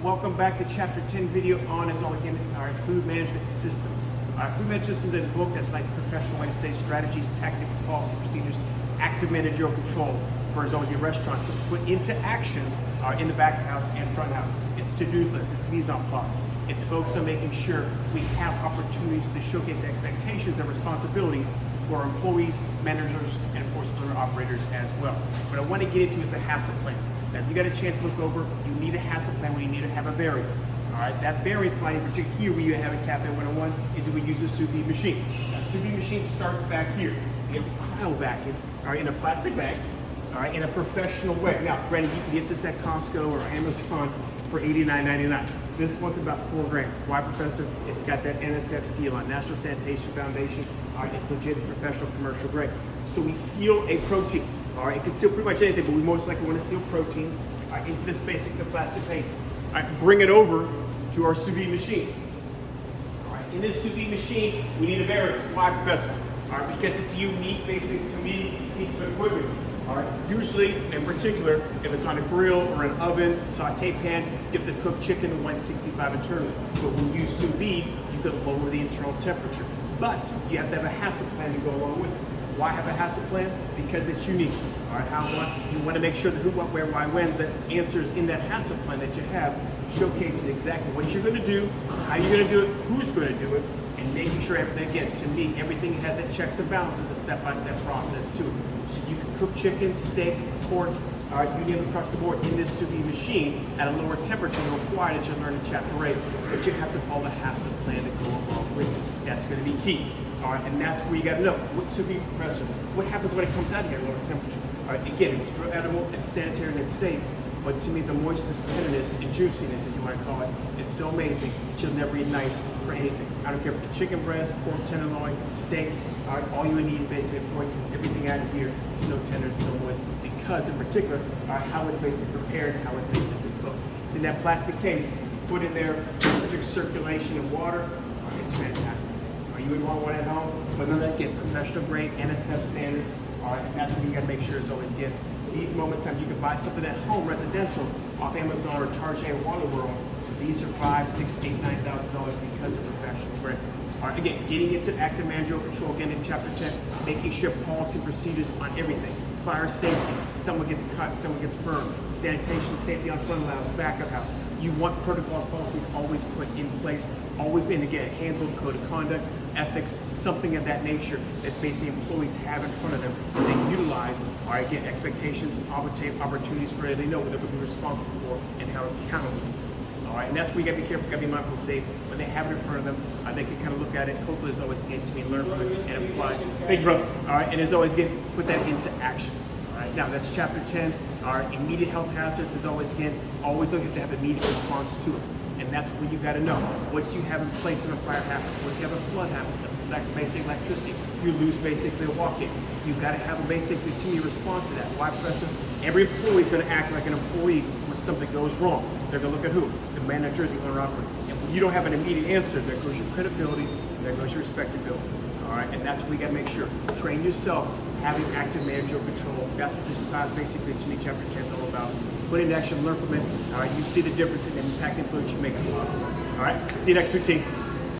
Welcome back to Chapter 10 video on, as always, again, our food management systems. Food management systems is a book that's a nice professional way to say strategies, tactics, policy, procedures, active managerial control for, as always, in restaurants to put into action in the back of the house and front of the house. It's to-do lists, it's mise en place. It's focused on making sure we have opportunities to showcase expectations and responsibilities for our employees, managers, and of course other operators as well. What I want to get into is the HACCP plan. Now, if you got a chance to look over, you need a HACCP plan when you need to have a variance. All right, that variance plan in particular here, where you have a Cafe 101, is that we use a sous vide machine. Now, sous vide machine starts back here. You have to cryovac it, all right, in a plastic bag, all right, in a professional way. Now, granted, you can get this at Costco or Amazon for $89.99. This one's about $4 grand. Why, Professor? It's got that NSF seal on, National Sanitation Foundation. All right, it's legit, it's professional, commercial grade. So we seal a protein. All right, it can seal pretty much anything, but we most likely want to seal proteins into this basic plastic paste. All right, bring it over to our sous vide machines. All right, in this sous vide machine, we need a variance. Why, Professor? All right, because it's a unique, basic, to me, piece of equipment. All right, usually, in particular, if it's on a grill or an oven, saute pan, you have to cook chicken to 165 internally. But when you use sous vide, you could lower the internal temperature. But you have to have a HACCP plan to go along with it. Why have a HACCP plan? Because it's unique. All right, you want to make sure that who, what, where, why, when's that answers in that HACCP plan that you have showcases exactly what you're going to do, how you're going to do it, who's going to do it, and making sure everything, again, to me, everything has that checks and balances, the step-by-step process to it. So you can cook chicken, steak, pork, all right, you name it across the board in this sous vide machine at a lower temperature than required that you learn in Chapter 8, but you have to follow the HACCP plan to go along with it. That's going to be key. All right, and that's where you got to know, what sous vide, Professor, what happens when it comes out here at lower temperature? All right, again, it's edible, it's sanitary, and it's safe, but to me, the moistness, tenderness, and juiciness, as you might call it, it's so amazing that you'll never eat knife for anything. I don't care if it's chicken breast, pork tenderloin, steak, all you would need basically for it, because everything out of here is so tender and so moist, because in particular, how it's basically prepared, how it's basically cooked. It's in that plastic case, put in there, temperature, circulation, and water. It's fantastic. You would want one at home, but none of that, again, professional grade, NSF standard. All right, that's what you got to make sure is always get. These moments, you can buy something at home, residential, off Amazon or Target or Water World. These are $5,000, $6,000, $8,000, $9,000 because of professional grade. All right, again, getting into active managerial control, again in Chapter 10, making sure policy and procedures on everything. Fire safety, someone gets cut, someone gets burned. Sanitation, safety on front of the house, back of the house. You want protocols, policies always put in place, always been, again, a handbook, code of conduct, ethics, something of that nature that basically employees have in front of them and they utilize, all right, again, expectations, opportunities for it, they know what they're going to be responsible for and how accountable. All right, and that's where you got to be careful, got to be mindful, safe. When they have it in front of them, they can kind of look at it. Hopefully, there's always, again, to me, learn from it and apply it. Big brother, all right, and as always, again, put that into action. All right, now that's Chapter 10. All right, immediate health hazards is always, again, always looking to have immediate response to it. And that's what you got to know. What you have in place if a fire happens, what you have a flood happens, like basic electricity, you lose basically a walk-in. You've got to have a basic continued response to that. Why, Professor? Every employee is going to act like an employee when something goes wrong. They're going to look at who? The manager, the owner operator. And when you don't have an immediate answer, there goes your credibility, there goes your respectability. All right, and that's what we got to make sure. Train yourself, having active managerial control. That's what this class basically, to me, Chapter 10 is all about. Put it in action, learn from it. All right, you see the difference in the impact influence you make it possible. All right, see you next week, team.